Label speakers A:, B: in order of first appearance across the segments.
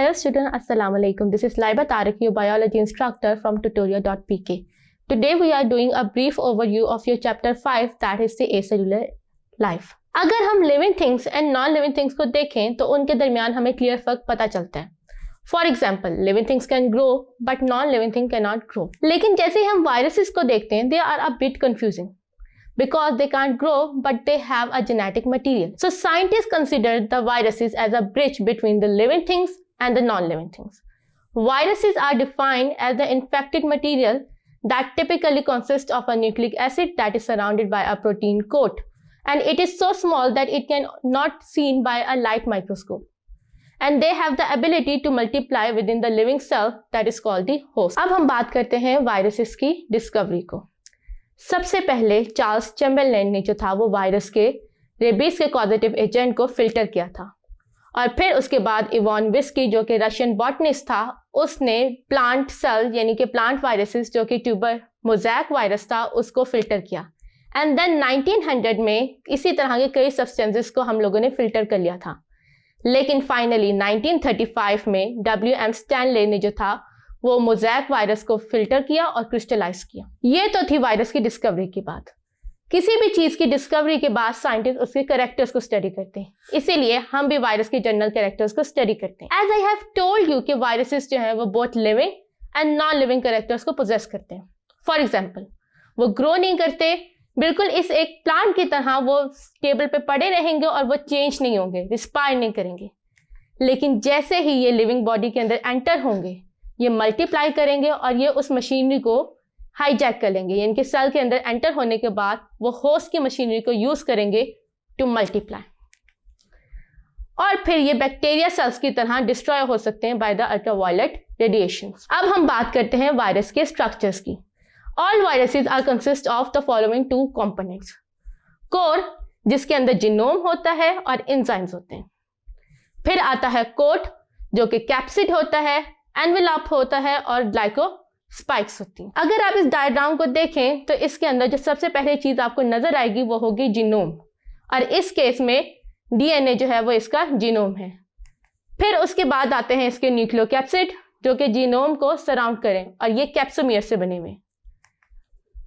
A: Dear student, Assalamu alaikum. This is Laiba Tariq, your biology instructor from tutorial.pk. Today we are doing a brief overview of your chapter 5, that is the acellular life. अगर हम living things and non-living things को देखें तो उनके दरमियान हमें clear फर्क पता चलता है. For example, living things can grow but non-living thing cannot grow. लेकिन जैसे ही हम viruses को देखते हैं, they are a bit confusing because they can't grow but they have a genetic material. So scientists consider the viruses as a bridge between the living things and the non-living things. Viruses are defined as the infected material that typically consists of a nucleic acid that is surrounded by a protein coat, and it is so small that it can not seen by a light microscope, and they have the ability to multiply within the living cell that is called the host. अब हम बात करते हैं viruses की discovery को. सबसे पहले Charles Chamberlain ने जो था वो वायरस के रेबीज के कॉजेटिव एजेंट को फिल्टर किया था, और फिर उसके बाद इवान विस्की जो कि रशियन बॉटनिस्ट था, उसने प्लांट सेल यानी कि प्लांट वायरसेस जो कि ट्यूबर मोज़ैक वायरस था उसको फिल्टर किया. एंड देन 1900 में इसी तरह के कई सब्सटेंसेस को हम लोगों ने फिल्टर कर लिया था. लेकिन फाइनली 1935 में W.M. स्टैनले ने जो था वो मोज़ैक वायरस को फिल्टर किया और क्रिस्टलाइज किया. ये तो थी वायरस की डिस्कवरी की बात. किसी भी चीज की डिस्कवरी के बाद साइंटिस्ट उसके कैरेक्टर्स को स्टडी करते हैं, इसीलिए हम भी वायरस के जनरल कैरेक्टर्स को स्टडी करते हैं. As I have told you कि वायरसेस जो है वो both living and non living characters को पोजेस करते हैं. फॉर एग्जाम्पल, वो ग्रो नहीं करते, बिल्कुल इस एक प्लांट की तरह वो टेबल पे पड़े रहेंगे और वो चेंज नहीं होंगे, रिस्पायर नहीं करेंगे. लेकिन जैसे ही ये लिविंग बॉडी के अंदर एंटर होंगे, ये मल्टीप्लाई करेंगे और ये उस मशीनरी को हाईजैक कर लेंगे, यानी कि सेल के अंदर एंटर होने के बाद वो होस्ट की मशीनरी को यूज करेंगे टू मल्टीप्लाई, और फिर ये बैक्टीरिया सेल्स की तरह डिस्ट्रॉय हो सकते हैं बाय द अल्ट्रावायलेट रेडिएशन. अब हम बात करते हैं वायरस के स्ट्रक्चर्स की. All viruses are consist of the following two components. Core, जिसके अंदर जीनोम होता है और एंजाइम्स होते हैं. फिर आता है कोट, जो कि कैप्सिड होता है, एनवेलप होता है और ग्लाइकोस्पाइक्स होती हैं. अगर आप इस डायग्राम को देखें तो इसके अंदर जो सबसे पहले चीज आपको नजर आएगी वो होगी जीनोम, और इस केस में डीएनए जो है वो इसका जीनोम है. फिर उसके बाद आते हैं इसके न्यूक्लियोकैप्सिड जो कि जीनोम को सराउंड करें, और ये कैप्सोमियर से बने हुए.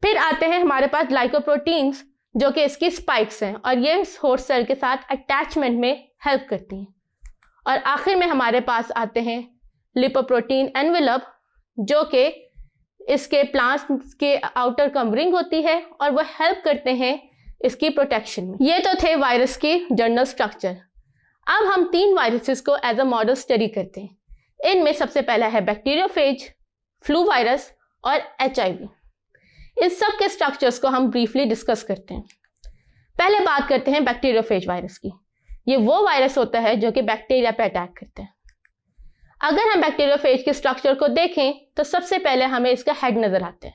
A: फिर आते हैं हमारे पास ग्लाइकोप्रोटीन्स जो कि इसकी स्पाइक्स हैं, और ये होस्ट सेल के साथ अटैचमेंट में हेल्प करती हैं. और आखिर में हमारे पास आते हैं लिपोप्रोटीन एनवेलप जो कि इसके प्लांट्स के आउटर कवरिंग होती है और वो हेल्प करते हैं इसकी प्रोटेक्शन में. ये तो थे वायरस की जनरल स्ट्रक्चर. अब हम 3 वायरसेस को एज अ मॉडल स्टडी करते हैं. इनमें सबसे पहला है बैक्टीरियोफेज, फ्लू वायरस और HIV. इस सब के स्ट्रक्चर्स को हम ब्रीफली डिस्कस करते हैं. पहले बात करते हैं बैक्टीरियोफेज वायरस की. ये वो वायरस होता है जो कि बैक्टीरिया पे अटैक करते हैं. अगर हम बैक्टीरियोफेज के स्ट्रक्चर को देखें तो सबसे पहले हमें इसका हेड नजर आता है.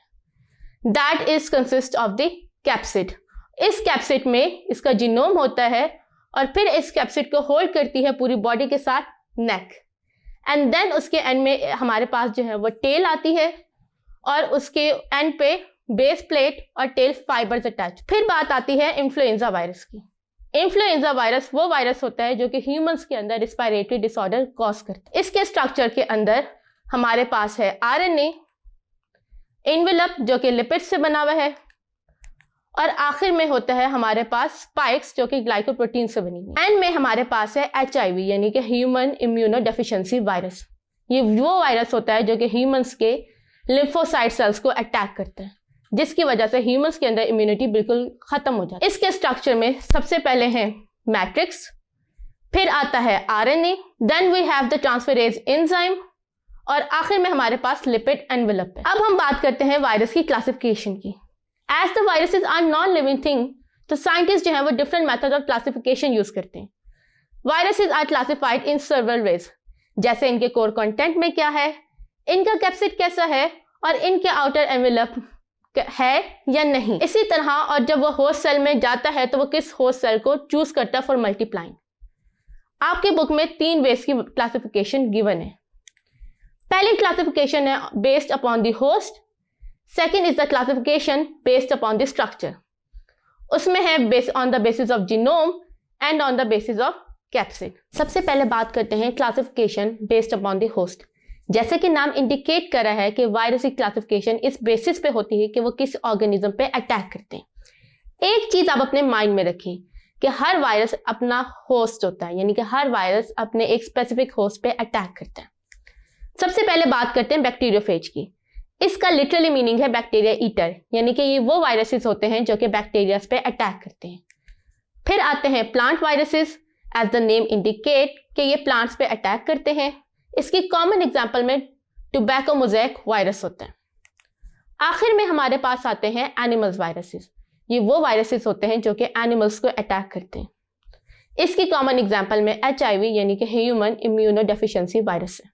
A: That is consist of the capsid. इस कैप्सिड में इसका जीनोम होता है, और फिर इस कैप्सिड को होल्ड करती है पूरी बॉडी के साथ नेक. एंड देन उसके एंड में हमारे पास जो है वो टेल आती है, और उसके एंड पे बेस प्लेट और टेल फाइबर्स अटैच. फिर बात आती है इन्फ्लुएंजा वायरस की. इन्फ्लुएंजा वायरस वो वायरस होता है जो कि ह्यूमंस के अंदर रिस्पायरेटरी डिसऑर्डर कॉज करता है. इसके स्ट्रक्चर के अंदर हमारे पास है RNA, एनवेलप जो कि लिपिड से बना हुआ है, और आखिर में होता है हमारे पास स्पाइक्स जो कि ग्लाइकोप्रोटीन से बनी हुई. एंड में हमारे पास है HIV यानी कि ह्यूमन इम्यूनो डेफिशिएंसी वायरस. ये वो वायरस होता है जो कि ह्यूमंस के लिम्फोसाइट सेल्स को अटैक करता है, जिसकी वजह से ह्यूमंस के अंदर इम्यूनिटी बिल्कुल खत्म हो जाती है. इसके स्ट्रक्चर में सबसे पहले है मैट्रिक्स, फिर आता है RNA, then we have the transferase enzyme, और आखिर में हमारे पास लिपिड एनवेलप है. अब हम बात करते हैं वायरस की क्लासिफिकेशन की. As the viruses are non living thing, तो साइंटिस्ट जो है वो different method of classification use करते हैं. Viruses are classified in several ways, जैसे इनके कोर कंटेंट में क्या है, इनका कैप्सिड कैसा है, और इनके आउटर एनवेलप है या नहीं. इसी तरह, और जब वो होस्ट सेल में जाता है तो वो किस होस्ट सेल को चूज करता है फॉर मल्टीप्लाइंग. आपके बुक में 3 वेज की क्लासिफिकेशन गिवन है. पहली क्लासिफिकेशन है based upon the host, second is the classification based upon the structure. उसमें है based on the basis of genome and on the basis of capsid. सबसे पहले बात करते हैं classification based upon the host. जैसे कि नाम इंडिकेट कर रहा है कि वायरस की क्लासिफिकेशन इस बेसिस पे होती है कि वो किस ऑर्गेनिज्म पे अटैक करते हैं। एक चीज आप अपने माइंड में रखें कि हर वायरस अपना होस्ट होता है, यानी कि हर वायरस अपने एक स्पेसिफिक होस्ट पे अटैक करता है। सबसे पहले बात करते हैं बैक्टीरियोफेज की। इसका लिटरली मीनिंग है बैक्टीरिया ईटर, यानी कि ये वो वायरसेस होते हैं जो कि बैक्टीरिया पे अटैक करते हैं। फिर आते हैं plant viruses. As the name indicate कि ये प्लांट्स पे अटैक करते हैं। इसकी कॉमन एग्जांपल में टोबैको मोज़ेक वायरस होता है। आखिर में हमारे पास आते हैं एनिमल्स वायरसेस। ये वो वायरसेस होते हैं जो कि एनिमल्स को अटैक करते हैं। इसकी कॉमन एग्जांपल में HIV यानी कि ह्यूमन इम्यूनो डेफिशिएंसी वायरस है।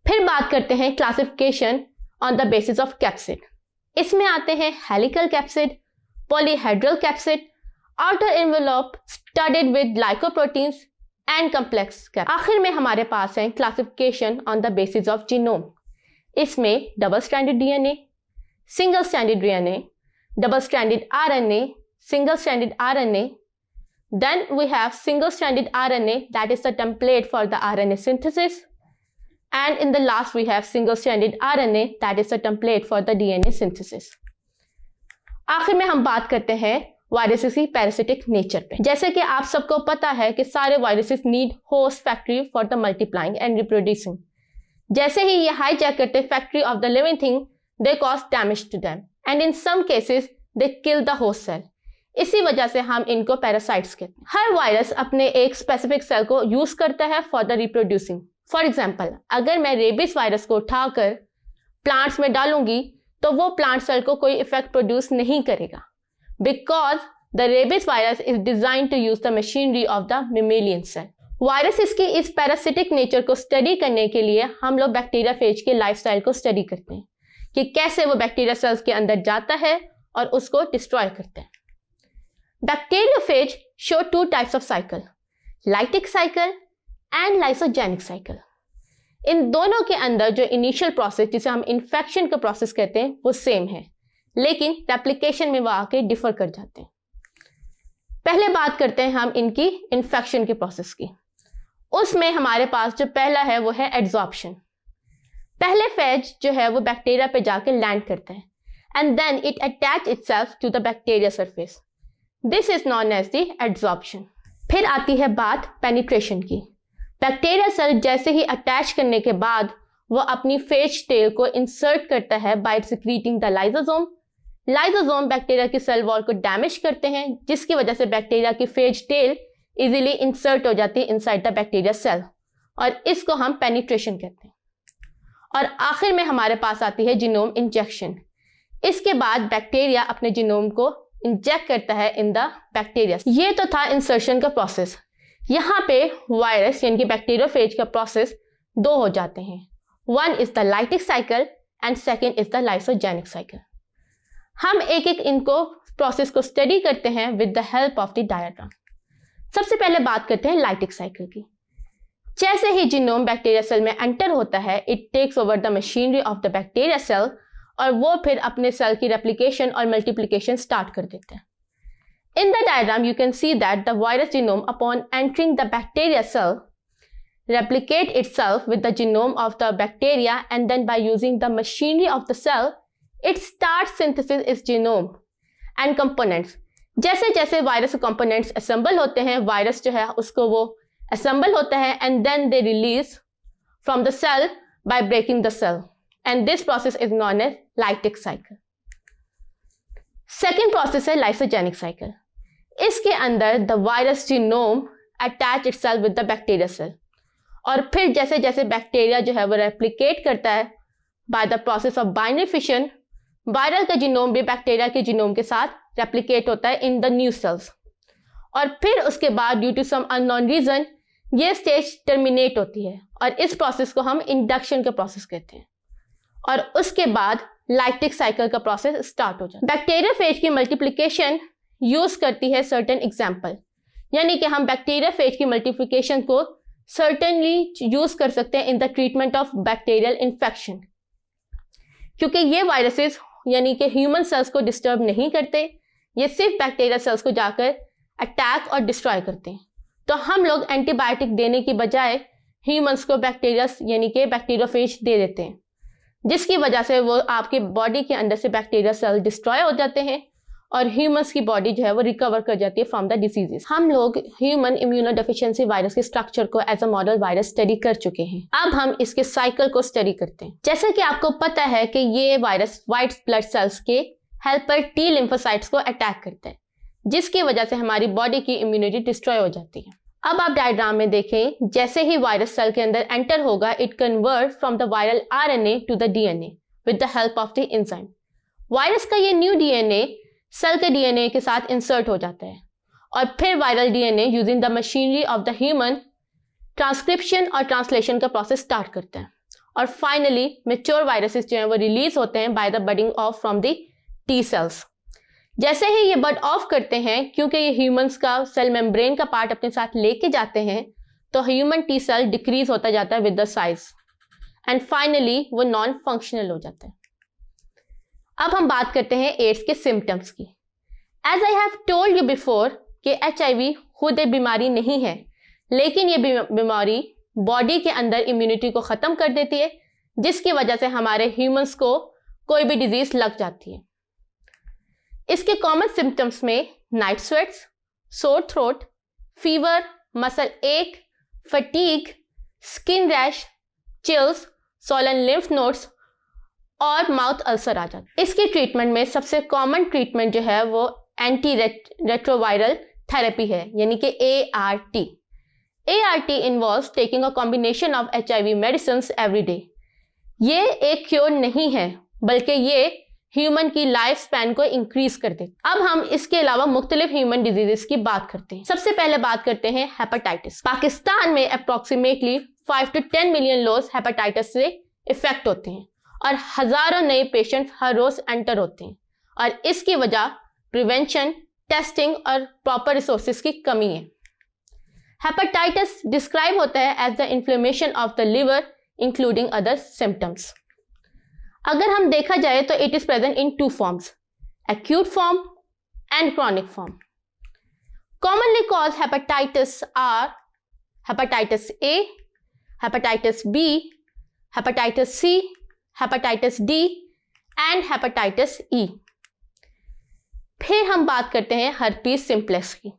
A: फिर बात करते हैं classification on the basis of capsid. इसमें आते हैं helical capsid, polyhedral capsid, outer envelope studded with glycoproteins and complex capsid. आखिर में हमारे पास है classification on the basis of genome. इसमें double stranded DNA, single stranded DNA, double stranded RNA, single stranded RNA. Then we have single stranded RNA, that is the template for the RNA synthesis. And in the last we have single stranded RNA, that is the template for the DNA synthesis. आखिर में हम बात करते हैं viruses की parasitic nature पे। जैसे कि आप सबको पता है कि सारे viruses need host factory for the multiplying and reproducing. जैसे ही ये हाईजैक करते हैं factory of the living thing, they cause damage to them and in some cases they kill the host cell. इसी वजह से हम इनको पैरासाइट्स कहते हैं। हर वायरस अपने एक स्पेसिफिक सेल को यूज करता है for the reproducing. For example, अगर मैं रेबिस वायरस को उठाकर प्लांट्स में डालूंगी तो वो प्लांट सेल को कोई इफेक्ट प्रोड्यूस नहीं करेगा, because the rabies virus is design to use the machinery of the mammalian cell. Viruses की इस पैरासिटिक नेचर को स्टडी करने के लिए हम लोग बैक्टीरियाफेज के लाइफस्टाइल को स्टडी करते हैं कि कैसे वो बैक्टीरिया सेल्स के अंदर जाता है और उसको डिस्ट्रॉय करते हैं। Bacteriophage show two types of cycle, lytic cycle and lysogenic cycle. इन दोनों के अंदर जो इनिशियल प्रोसेस जिसे हम इन्फेक्शन का प्रोसेस कहते हैं वो सेम है, लेकिन रेप्लिकेशन में वो आके डिफर कर जाते हैं। पहले बात करते हैं हम इनकी इन्फेक्शन के प्रोसेस की। उसमें हमारे पास जो पहला है वो है एड्सॉर्प्शन। पहले फेज जो है वो बैक्टीरिया पे जाके लैंड करता है and then it attach itself to the bacteria surface. This is known as the adsorption. फिर आती है बात पेनिट्रेशन की। बैक्टीरिया सेल जैसे ही अटैच करने के बाद वो अपनी फेज टेल को इंसर्ट करता है by secreting the lysosome. Lysosome bacteria की सेल वॉल को डैमेज करते हैं, जिसकी वजह से बैक्टीरिया की फेज टेल इजीली इंसर्ट हो जाती है इनसाइड द बैक्टीरिया सेल, और इसको हम पेनिट्रेशन कहते हैं। और आखिर में हमारे पास आती है जीनोम इंजेक्शन। इसके बाद बैक्टीरिया अपने जीनोम को इंजेक्ट करता है इन द बैक्टीरिया। ये तो था इंसर्शन का प्रोसेस। यहाँ पे वायरस यानी कि बैक्टीरियोफेज का प्रोसेस दो हो जाते हैं। One is the lytic cycle and second is the lysogenic cycle. हम एक एक इनको प्रोसेस को स्टडी करते हैं with the help of the diagram. सबसे पहले बात करते हैं लाइटिक साइकिल की। जैसे ही जीनोम बैक्टीरिया सेल में एंटर होता है, it takes over the machinery of the bacteria cell और वो फिर अपने सेल की रेप्लिकेशन और मल्टीप्लिकेशन स्टार्ट कर देते हैं। In the diagram you can see that the virus genome upon entering the bacteria cell replicate itself with the genome of the bacteria, and then by using the machinery of the cell it starts synthesis its genome and components. जैसे जैसे virus components assemble होते हैं, virus जो है उसको वो assemble होता है and then they release from the cell by breaking the cell, and this process is known as lytic cycle. Second process है lysogenic cycle. इसके अंदर the virus genome attach itself with the bacteria cell, और फिर जैसे जैसे bacteria जो है वो रेप्लिकेट करता है by the process of binary fission, viral का जीनोम भी बैक्टीरिया के जीनोम के साथ रेप्लिकेट होता है इन द न्यू सेल्स, और फिर उसके बाद due to some unknown reason ये स्टेज टर्मिनेट होती है, और इस प्रोसेस को हम इंडक्शन का प्रोसेस कहते हैं, और उसके बाद लाइटिक साइकिल का प्रोसेस स्टार्ट हो जाता है। बैक्टीरिया फेज की मल्टीप्लिकेशन यूज करती है सर्टेन एग्जाम्पल, यानी कि हम बैक्टीरिया फेज की मल्टीप्लिकेशन को सर्टेनली यूज कर सकते हैं in the treatment of bacterial infection, क्योंकि ये वायरसेस यानी कि ह्यूमन सेल्स को डिस्टर्ब नहीं करते, ये सिर्फ बैक्टीरिया सेल्स को जाकर अटैक और डिस्ट्रॉय करते हैं। तो हम लोग एंटीबायोटिक देने की बजाय ह्यूमंस को बैक्टीरिया यानी कि बैक्टीरियोफेज दे देते हैं, जिसकी वजह से वो आपके बॉडी के अंदर से बैक्टीरिया सेल डिस्ट्रॉय हो जाते हैं और ह्यूमंस की बॉडी जो है वो रिकवर कर जाती है फ्रॉम द डिसीजेस। हम लोग ह्यूमन इम्यूनोडेफिशिएंसी वायरस के स्ट्रक्चर को as a model virus study कर चुके हैं। अब हम इसके साइकिल को स्टडी करते हैं। जैसे कि आपको पता है कि ये वायरस व्हाइट ब्लड सेल्स के हेल्पर टी लिम्फोसाइट्स को अटैक करता है, जिसकी वजह से हमारी बॉडी की इम्यूनिटी डिस्ट्रॉय हो जाती है। अब आप डायग्राम में देखें, जैसे ही वायरस सेल के अंदर एंटर होगा, it convert from the viral RNA to the DNA with the help of the enzyme. Virus का ये न्यू डीएनए सेल के डीएनए के साथ इंसर्ट हो जाता है और फिर viral DNA using the machinery of the human transcription और ट्रांसलेशन का प्रोसेस स्टार्ट करता है और फाइनली मैच्योर वायरसेस जो हैं वो रिलीज होते हैं by the budding of from the T cells. जैसे ही ये बड ऑफ करते हैं, क्योंकि ये ह्यूमंस का सेल मेम्ब्रेन का पार्ट अपने साथ लेके जाते हैं, तो ह्यूमन टी सेल डिक्रीज होता जाता है with the size and finally वो नॉन फंक्शनल हो जाता है। अब हम बात करते हैं एड्स के सिम्टम्स की। As I have told you before कि HIV खुद एक बीमारी नहीं है, लेकिन ये बीमारी बॉडी के अंदर इम्यूनिटी को ख़त्म कर देती है, जिसकी वजह से हमारे ह्यूमंस को कोई भी डिजीज लग जाती है। इसके कॉमन सिम्टम्स में night sweats, sore throat, fever, muscle ache, fatigue, skin rash, chills, swollen lymph nodes और माउथ अल्सर आ जाता है। इसकी ट्रीटमेंट में सबसे कॉमन ट्रीटमेंट जो है वो एंटी रेट्रोवायरल थेरेपी है, यानी कि ART। ART involves taking a combination of HIV medicines every day. ये एक क्योर नहीं है, बल्कि ये ह्यूमन की लाइफ स्पैन को इंक्रीज कर दे। अब हम इसके अलावा मुख्तलिफ ह्यूमन डिजीजेस की बात करते हैं। सबसे पहले बात करते हैं हेपेटाइटिस। पाकिस्तान में अप्रोक्सीमेटली 5 to 10 मिलियन लोग हेपेटाइटिस से इफेक्ट होते हैं और हजारों नए पेशेंट हर रोज एंटर होते हैं और इसकी वजह प्रिवेंशन, टेस्टिंग और प्रॉपर रिसोर्सेज की कमी है। हेपेटाइटिस डिस्क्राइब होता है as the inflammation of the liver including other symptoms. अगर हम देखा जाए तो it is present in 2 forms, acute form and chronic form. Commonly caused hepatitis are hepatitis A, hepatitis B, hepatitis C, hepatitis D and hepatitis E. फिर हम बात करते हैं हर्पीस सिम्प्लेक्स की।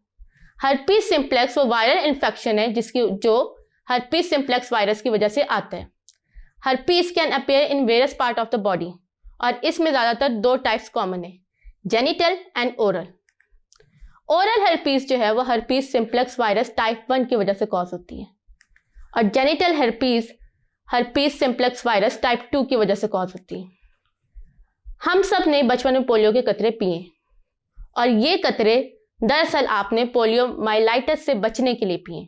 A: हर्पीस सिम्प्लेक्स वो वायरल इन्फेक्शन है जो herpes simplex virus की वजह से आता है। Herpes can appear in various part of the body और इसमें ज़्यादातर 2 टाइप्स कॉमन है, genital and oral. Oral herpes जो है वो हर्पीस सिम्प्लेक्स वायरस टाइप 1 की वजह से कॉज होती है और genital herpes simplex virus type 2 की वजह से कॉज होती है। हम सब ने बचपन में पोलियो के कतरे पिए और ये कतरे दरअसल आपने पोलियोमाइलाइटिस से बचने के लिए पिए।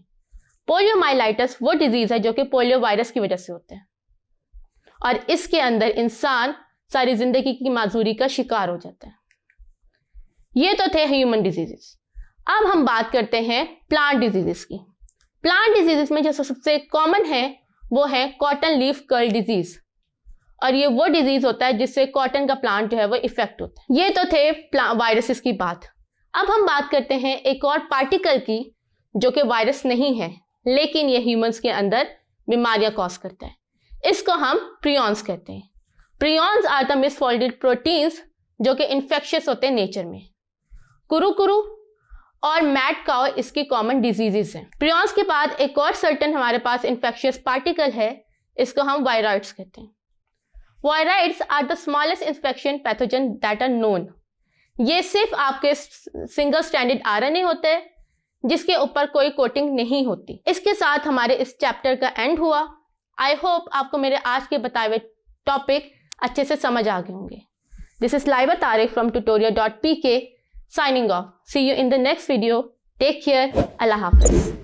A: पोलियोमाइलाइटिस वो डिजीज है जो कि पोलियो वायरस की वजह से होता है और इसके अंदर इंसान सारी जिंदगी की माजूरी का शिकार हो जाता है। ये तो थे ह्यूमन डिजीजेस। अब हम बात करते हैं प्लांट डिजीजेस की। प्लांट डिजीजेस में जो सबसे कॉमन है वो है कॉटन लीफ कर्ल डिजीज और ये वो डिजीज होता है जिससे कॉटन का प्लांट जो है वो इफेक्ट होता है। ये तो थे वायरसेस की बात। अब हम बात करते हैं एक और पार्टिकल की जो कि वायरस नहीं है लेकिन ये ह्यूमंस के अंदर बीमारियां कॉज करता है। इसको हम प्रियॉन्स कहते हैं। Prions are the misfolded proteins जो कि इन्फेक्शियस होते हैं नेचर में। कुरुकुरु और मैड काउ इसकी कॉमन डिजीजेस हैं। प्रियॉन्स के बाद एक और सर्टन हमारे पास इन्फेक्शियस पार्टिकल है, इसको हम वायराइड्स कहते हैं। Viroids are the smallest infection pathogen that are known. ये सिर्फ आपके सिंगल स्ट्रैंडेड आरएनए होते हैं जिसके ऊपर कोई कोटिंग नहीं होती। इसके साथ हमारे इस चैप्टर का एंड हुआ। आई होप आपको मेरे आज के बताए हुए टॉपिक अच्छे से समझ आ गए होंगे। This is Laiba Tariq from tutorial.pk signing off. See you in the next video. Take care. Allah Hafiz.